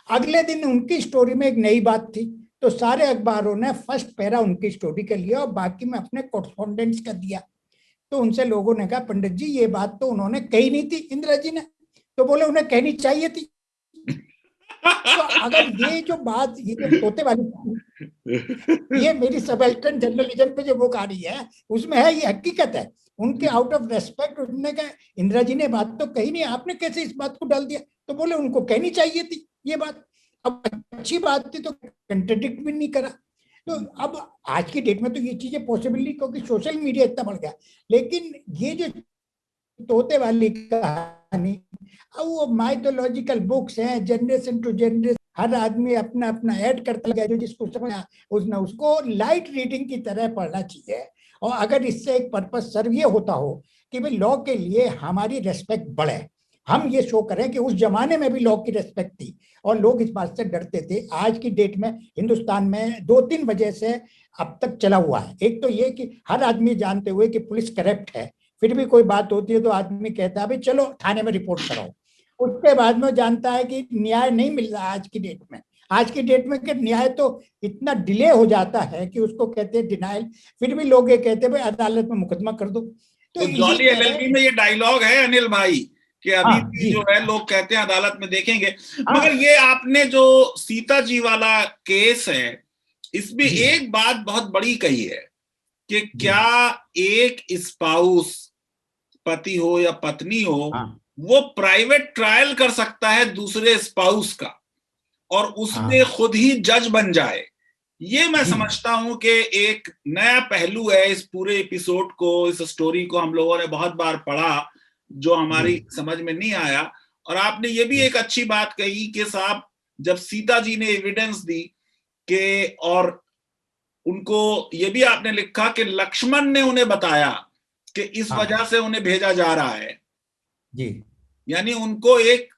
अगले दिन उनकी स्टोरी में एक नई बात थी, तो सारे अखबारों ने फर्स्ट पैरा उनकी स्टोरी का लिया और बाकी में अपने कोरेस्पोंडेंट्स का दिया। तो उनसे लोगों ने कहा, पंडित जी ये बात तो उन्होंने कही नहीं थी इंदिरा जी ने। तो बोले उन्हें कहनी चाहिए थी। तो अगर ये जो बात, ये जो तोते वाली, ये मेरी सबल्टन जर्नलिज्म पे जो बुक आ रही है उसमें है, ये हकीकत है। उनके आउट ऑफ रेस्पेक्ट उन्होंने कहा इंदिरा जी ने बात तो कही नहीं, आपने कैसे इस बात को डाल दिया? तो बोले उनको कहनी चाहिए थी ये बात। अब अच्छी बात थी तो कंट्राडिक्ट भी नहीं करा। तो अब आज की डेट में तो ये चीजें पॉसिबल नहीं, क्योंकि सोशल मीडिया इतना बढ़ गया। लेकिन ये जो तोते वाली कहानी, अब वो माइथोलॉजिकल बुक्स हैं, जनरेशन टू जनरेशन हर आदमी अपना अपना ऐड करता गया, जो जिसको समझ उसने उसको लाइट रीडिंग की तरह पढ़ना चाहिए। और अगर इससे एक पर्पस सर्व ये होता हो कि भाई लॉ के लिए हमारी रेस्पेक्ट बढ़े, हम ये शो करें कि उस जमाने में भी लॉ की रेस्पेक्ट थी और लोग इस बात से डरते थे। आज की डेट में हिंदुस्तान में 2-3 वजह से अब तक चला हुआ है। एक तो ये कि हर आदमी जानते हुए कि पुलिस करप्ट है, फिर भी कोई बात होती है तो आदमी कहता है भाई चलो थाने में रिपोर्ट कराओ। उसके बाद में जानता है कि न्याय नहीं मिल रहा आज की डेट में। आज की डेट में कि न्याय तो इतना डिले हो जाता है कि उसको कहते हैं डिनाइल, फिर भी लोग ये कहते हैं भाई अदालत में मुकदमा कर दो। तो जॉली एलएलबी में ये डायलॉग है अनिल भाई कि अभी भी जो है लोग कहते हैं अदालत में देखेंगे। मगर ये आपने जो सीता जी वाला केस है, इसमें एक बात बहुत बड़ी कही है कि क्या एक स्पाउस, पति हो या पत्नी हो, वो प्राइवेट ट्रायल कर सकता है दूसरे स्पाउस का और उसमें खुद ही जज बन जाए? ये मैं समझता हूं कि एक नया पहलू है इस पूरे एपिसोड को, इस स्टोरी को हम लोगों ने बहुत बार पढ़ा, जो हमारी समझ में नहीं आया। और आपने ये भी एक अच्छी बात कही कि साहब जब सीता जी ने एविडेंस दी कि, और उनको ये भी आपने लिखा कि लक्ष्मण ने उन्हें बताया कि इस वजह से उन्हें भेजा जा रहा है जी। यानी उनको एक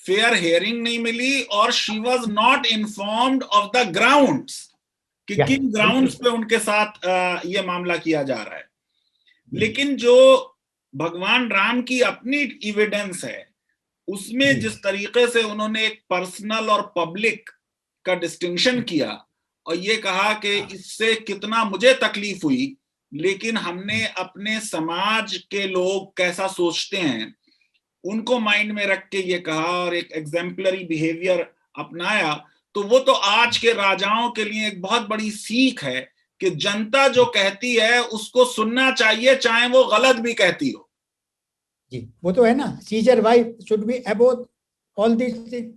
फेयर हियरिंग नहीं मिली और she was not informed of the grounds कि किन ग्राउंड्स पे उनके साथ ये मामला किया जा रहा है। लेकिन जो भगवान राम की अपनी एविडेंस है उसमें जिस तरीके से उन्होंने एक पर्सनल और पब्लिक का डिस्टिंक्शन किया और ये कहा कि इससे कितना मुझे तकलीफ हुई, लेकिन हमने अपने समाज के लोग कैसा सोचते हैं उनको माइंड में रख के ये कहा और एक एग्जाम्पलरी बिहेवियर अपनाया, तो वो तो आज के राजाओं के लिए एक बहुत बड़ी सीख है कि जनता जो कहती है उसको सुनना चाहिए, चाहे वो गलत भी कहती हो। जी, वो तो है ना, Caesar wife should be above all this thing.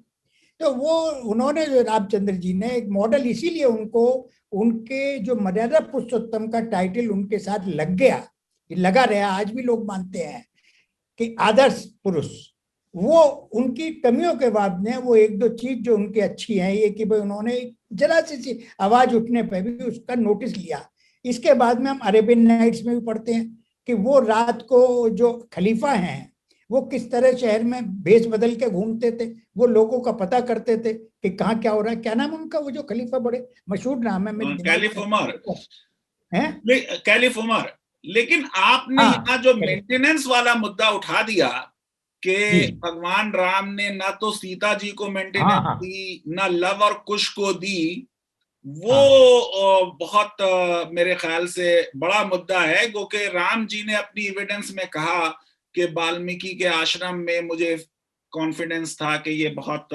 तो वो उन्होंने जो रामचंद्र जी ने एक मॉडल, इसीलिए उनको उनके जो मर्यादा पुरुषोत्तम का टाइटल उनके साथ लग गया, लगा रहा, आज भी लोग मानते हैं कि आदर्श पुरुष। वो उनकी कमियों के बाद में वो एक दो चीज जो उनकी अच्छी है, ये कि भाई उन्होंने जरा सी आवाज उठने पर भी उसका नोटिस लिया। इसके बाद में हम अरेबियन नाइट्स में भी पढ़ते हैं कि वो रात को जो खलीफा हैं वो किस तरह शहर में भेष बदल के घूमते थे, वो लोगों का पता करते थे कि कहाँ क्या हो रहा है। क्या नाम उनका, वो जो खलीफा, बड़े मशहूर नाम है मेरे कैलिफ उमर है, कैलिफ उमर। लेकिन आपने यहाँ जो मेंटेनेंस वाला मुद्दा उठा दिया कि भगवान राम ने ना तो सीता जी को मेंटेनेंस दी, ना लव और कुश को दी, वो बहुत मेरे ख्याल से बड़ा मुद्दा है। क्योंकि राम जी ने अपनी एविडेंस में कहा कि वाल्मीकि के आश्रम में मुझे कॉन्फिडेंस था कि ये बहुत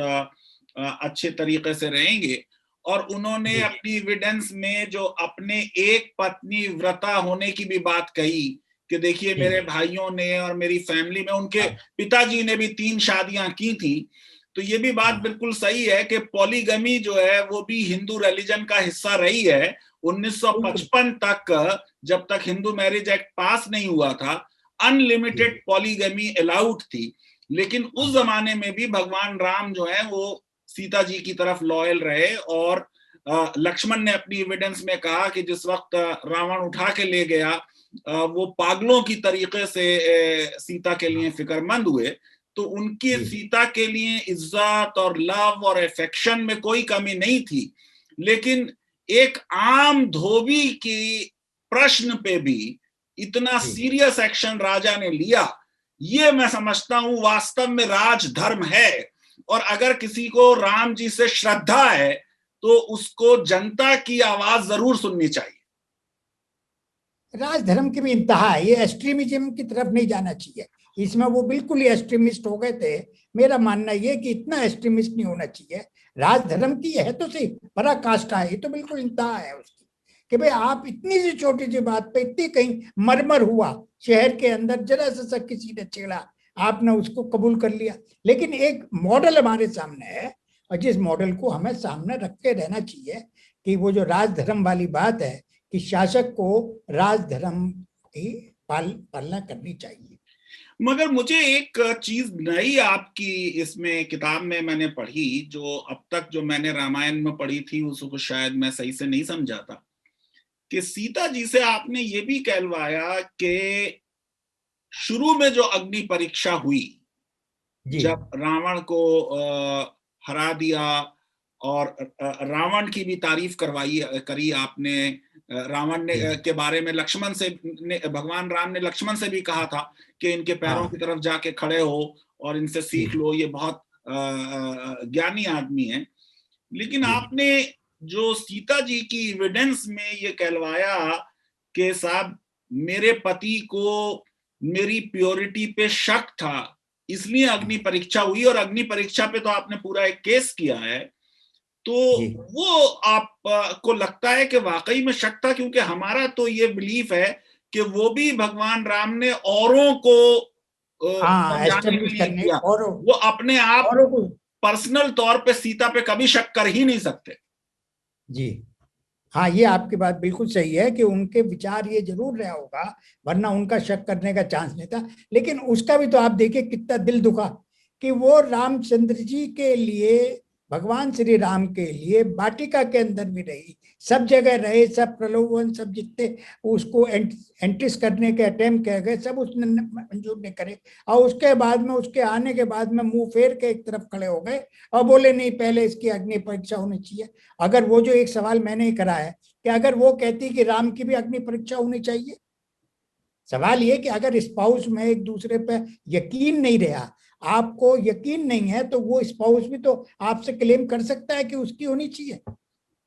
अच्छे तरीके से रहेंगे, और उन्होंने अपनी एविडेंस में जो अपने एक पत्नी व्रता होने की भी बात कही कि देखिए मेरे भाइयों ने और मेरी फैमिली में, उनके पिताजी ने भी 3 शादियां की थी। तो ये भी बात बिल्कुल सही है कि पॉलीगमी जो है वो भी हिंदू रिलीजन का हिस्सा रही है। 1955 तक, जब तक हिंदू मैरिज एक्ट पास नहीं हुआ था, अनलिमिटेड पॉलीगमी अलाउड थी। लेकिन उस जमाने में भी भगवान राम जो है वो सीता जी की तरफ लॉयल रहे, और लक्ष्मण ने अपनी एविडेंस में कहा कि जिस वक्त रावण उठा के ले गया, वो पागलों की तरीके से सीता के लिए फिक्रमंद हुए। तो उनकी सीता के लिए इज्जत और लव और अफेक्शन में कोई कमी नहीं थी। लेकिन एक आम धोबी की प्रश्न पे भी इतना सीरियस एक्शन राजा ने लिया, ये मैं समझता हूं वास्तव में राजधर्म है। और अगर किसी को राम जी से श्रद्धा है तो उसको जनता की आवाज जरूर सुननी चाहिए। राजधर्म की भी इंतहा है, ये एक्सट्रीमिज्म की तरफ नहीं जाना चाहिए। इसमें वो बिल्कुल ही एक्सट्रीमिस्ट हो गए थे। मेरा मानना ये कि इतना एक्सट्रीमिस्ट नहीं होना चाहिए। राजधर्म की है तो सही, पराकाष्ठा है, ये तो बिल्कुल इंतहा है उसकी कि भाई आप इतनी सी छोटी सी बात पे, इतनी कहीं मरमर हुआ शहर के अंदर, जरा सा किसी ने छेड़ा, आपने उसको कबूल कर लिया। लेकिन एक मॉडल हमारे सामने है, और जिस मॉडल को हमें सामने रख के रहना चाहिए कि वो जो राजधर्म वाली बात है कि शासक को राजधर्म की पालना करनी चाहिए। मगर मुझे एक चीज नई आपकी इसमें किताब में मैंने पढ़ी, जो अब तक जो मैंने रामायण में पढ़ी थी उसको शायद मैं सही से नहीं समझा था, कि सीता जी से आपने ये भी कहलवाया कि शुरू में जो अग्नि परीक्षा हुई, जब रावण को हरा दिया, और रावण की भी तारीफ करी आपने, रावण ने के बारे में लक्ष्मण से भगवान राम ने लक्ष्मण से भी कहा था कि इनके पैरों की तरफ जाके खड़े हो और इनसे सीख लो, ये बहुत ज्ञानी आदमी है। लेकिन आपने जो सीता जी की एविडेंस में ये कहलवाया कि साहब मेरे पति को मेरी प्योरिटी पे शक था, इसलिए अग्नि परीक्षा हुई, और अग्नि परीक्षा पे तो आपने पूरा एक केस किया है। तो वो आपको लगता है कि वाकई में शक था? क्योंकि हमारा तो ये बिलीफ है कि वो भी भगवान राम ने औरों को समझाने के लिए किया, वो अपने आप पर्सनल तौर पे सीता पे कभी शक कर ही नहीं सकते। जी हाँ, ये आपकी बात बिल्कुल सही है कि उनके विचार ये जरूर रहा होगा, वरना उनका शक करने का चांस नहीं था। लेकिन उसका भी तो आप देखिए कितना दिल दुखा कि वो रामचंद्र जी के लिए, भगवान श्री राम के लिए वाटिका के अंदर भी रही, सब जगह रहे, सब प्रलोभन, सब जितने उसको एंट्रिस करने के अटेम्प्ट किए गए, सब उसने मंजूर नहीं करे, और उसके बाद में, उसके आने के बाद में मुंह फेर के एक तरफ खड़े हो गए और बोले नहीं पहले इसकी अग्नि परीक्षा होनी चाहिए। अगर वो जो एक सवाल मैंने ही करा है कि अगर वो कहती कि राम की भी अग्नि परीक्षा होनी चाहिए, सवाल ये कि अगर स्पाउस में एक दूसरे पे यकीन नहीं रहा, आपको यकीन नहीं है, तो वो स्पाउस भी तो आपसे क्लेम कर सकता है कि उसकी होनी चाहिए।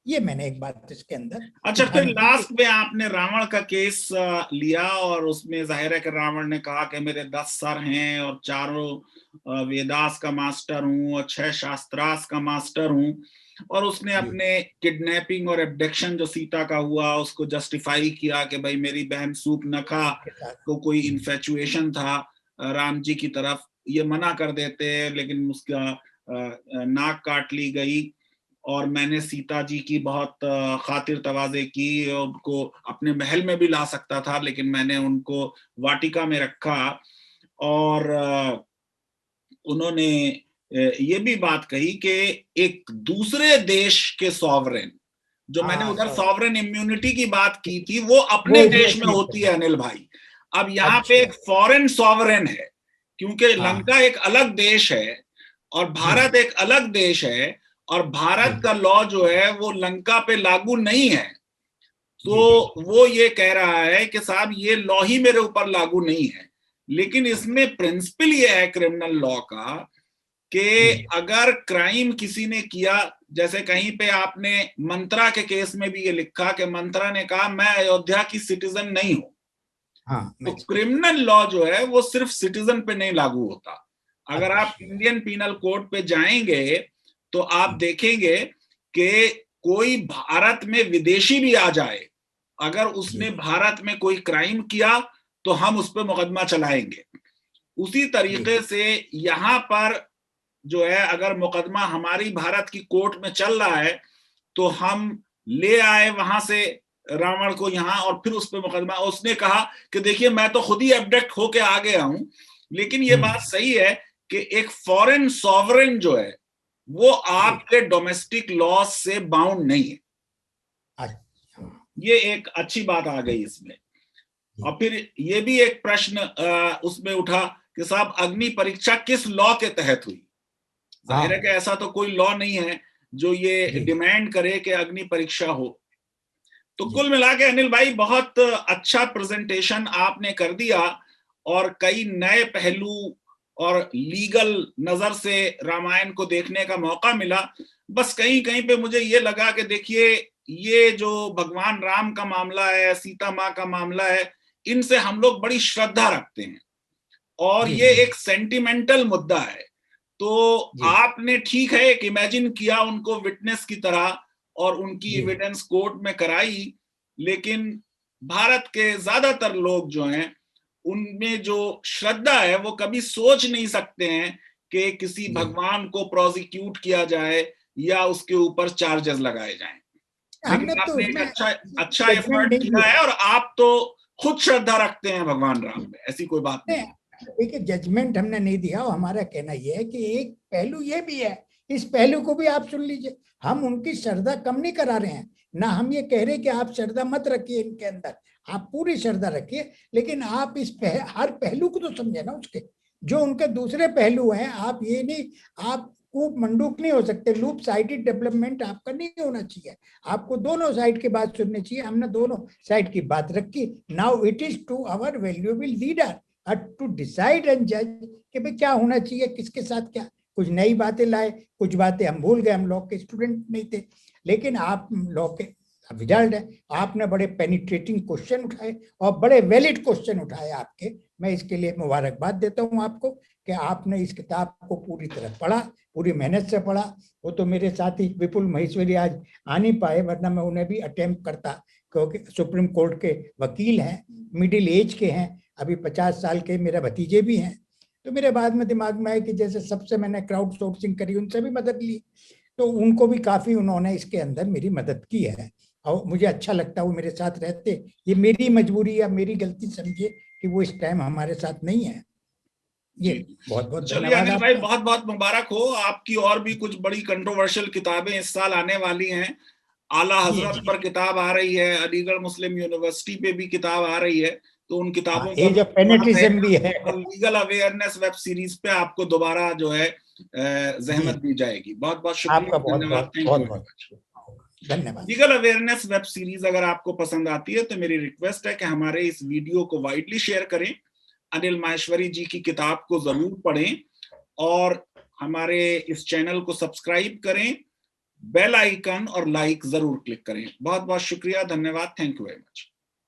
ये मैंने एक बात इसके अंदर। अच्छा, फिर लास्ट में आपने रावण का केस लिया, और उसमें जाहिर है कि रावण ने कहा कि मेरे 10 सर हैं और 4 वेदास का मास्टर हूँ और 6 शास्त्रास का मास्टर हूँ, और उसने अपने किडनैपिंग और एब्डक्शन जो सीता का हुआ उसको जस्टिफाई किया कि भाई मेरी बहन सूप न खा को कोई इन्फेचुएशन था राम जी की तरफ, ये मना कर देते, लेकिन उसका नाक काट ली गई और मैंने सीता जी की बहुत खातिर तवाज़े की, उनको अपने महल में भी ला सकता था लेकिन मैंने उनको वाटिका में रखा। और उन्होंने ये भी बात कही कि एक दूसरे देश के सॉवरेन, जो मैंने उधर सॉवरेन इम्यूनिटी की बात की थी, वो अपने देश में होती है अनिल भाई। अब यहाँ पे एक फॉरेन सॉवरेन है, क्योंकि लंका एक अलग देश है और भारत एक अलग देश है, और भारत का लॉ जो है वो लंका पे लागू नहीं है। तो वो ये कह रहा है कि साहब ये लॉ ही मेरे ऊपर लागू नहीं है। लेकिन इसमें प्रिंसिपल ये है क्रिमिनल लॉ का कि अगर क्राइम किसी ने किया, जैसे कहीं पे आपने मंत्रा के केस में भी ये लिखा कि मंत्रा ने कहा मैं अयोध्या की सिटीजन नहीं हूं, तो क्रिमिनल लॉ जो है वो सिर्फ सिटीजन पे नहीं लागू होता। अगर आप इंडियन पीनल कोड पे जाएंगे तो आप देखेंगे कि कोई भारत में विदेशी भी आ जाए, अगर उसने भारत में कोई क्राइम किया तो हम उस पर मुकदमा चलाएंगे। उसी तरीके से यहां पर जो है अगर मुकदमा हमारी भारत की कोर्ट में चल रहा है तो हम ले आए वहां से रावण को यहाँ और फिर उस पर मुकदमा, उसने कहा कि देखिए मैं तो खुद ही एब्डक्ट होके आ गया हूं। लेकिन ये बात सही है कि एक फॉरेन सॉवरेन जो है वो आपके डोमेस्टिक लॉ से बाउंड नहीं है। ये एक अच्छी बात आ गई इसमें। और फिर ये भी एक प्रश्न उसमें उठा कि साहब अग्नि परीक्षा किस लॉ के तहत हुई। जाहिर है कि ऐसा तो कोई लॉ नहीं है जो ये डिमांड करे कि अग्नि परीक्षा हो। तो कुल मिला के अनिल भाई बहुत अच्छा प्रेजेंटेशन आपने कर दिया और कई नए पहलू और लीगल नजर से रामायण को देखने का मौका मिला। बस कहीं कहीं पे मुझे ये लगा कि देखिए ये जो भगवान राम का मामला है, सीता माँ का मामला है, इनसे हम लोग बड़ी श्रद्धा रखते हैं और ये एक सेंटिमेंटल मुद्दा है। तो आपने ठीक है एक इमेजिन किया उनको विटनेस की तरह और उनकी एविडेंस कोर्ट में कराई, लेकिन भारत के ज्यादातर लोग जो हैं उनमें जो श्रद्धा है वो कभी सोच नहीं सकते हैं कि किसी भगवान को प्रोसिक्यूट किया जाए या उसके ऊपर चार्जेस लगाए जाएं। लेकिन आपने एक अच्छा एफर्ट किया है और आप तो खुद श्रद्धा रखते हैं भगवान राम में, ऐसी कोई बात नहीं। देखिए जजमेंट हमने नहीं दिया, हमारा कहना यह है कि एक पहलू ये भी है, इस पहलू को भी आप सुन लीजिए। हम उनकी श्रद्धा कम नहीं करा रहे हैं, ना हम ये कह रहे कि आप श्रद्धा मत रखिए इनके अंदर, आप पूरी श्रद्धा रखिए, लेकिन आप इस हर पहलू को तो समझे ना उसके, जो उनके दूसरे पहलू हैं। आप ये नहीं, आप कूप मंडूक नहीं हो सकते, लूप साइडेड डेवलपमेंट आपका नहीं होना चाहिए, आपको दोनों साइड की बात सुननी चाहिए। हमने दोनों साइड की बात रखी। Now it is to our valuable leader to decide and जज कि भाई क्या होना चाहिए, किसके साथ क्या। कुछ नई बातें लाए, कुछ बातें हम भूल गए, हम लॉ के स्टूडेंट नहीं थे, लेकिन आप लॉ के रिजल्ट है। आपने बड़े पेनिट्रेटिंग क्वेश्चन उठाए और बड़े वैलिड क्वेश्चन उठाए आपके, मैं इसके लिए मुबारकबाद देता हूं आपको कि आपने इस किताब को पूरी तरह पढ़ा, पूरी मेहनत से पढ़ा। वो तो मेरे साथी विपुल महेश्वरी आज आ नहीं पाए, वरना मैं उन्हें भी अटेम्प्ट करता, क्योंकि सुप्रीम कोर्ट के वकील हैं, मिडिल एज के हैं, अभी 50 साल के मेरे भतीजे भी हैं। तो मेरे बाद में दिमाग में आया कि जैसे सबसे मैंने क्राउड सोर्सिंग करी, उनसे भी मदद ली, तो उनको भी काफी उन्होंने इसके अंदर मेरी मदद की है और मुझे अच्छा लगता है वो मेरे साथ रहते। ये मेरी मजबूरी या मेरी गलती समझिए कि वो इस टाइम हमारे साथ नहीं है। ये बहुत बहुत चलिए अनिल भाई, बहुत बहुत मुबारक हो। आपकी और भी कुछ बड़ी कंट्रोवर्शियल किताबें इस साल आने वाली हैं। आला हजरत पर किताब आ रही है, अलीगढ़ मुस्लिम यूनिवर्सिटी पे भी किताब आ रही है, तो उन किताबों का जो पेनेटिज्म भी है, लीगल अवेयरनेस वेब सीरीज पे आपको दोबारा जो है जहमत दी जाएगी। बहुत बहुत शुक्रिया, धन्यवाद, धन्यवाद। लीगल अवेयरनेस वेब सीरीज अगर आपको पसंद आती है तो मेरी रिक्वेस्ट है कि हमारे इस वीडियो को वाइडली शेयर करें, अनिल माहेश्वरी जी की किताब को जरूर पढ़ें और हमारे इस चैनल को सब्सक्राइब करें, बेल आइकन और लाइक जरूर क्लिक करें। बहुत बहुत शुक्रिया, धन्यवाद, थैंक यू वेरी मच।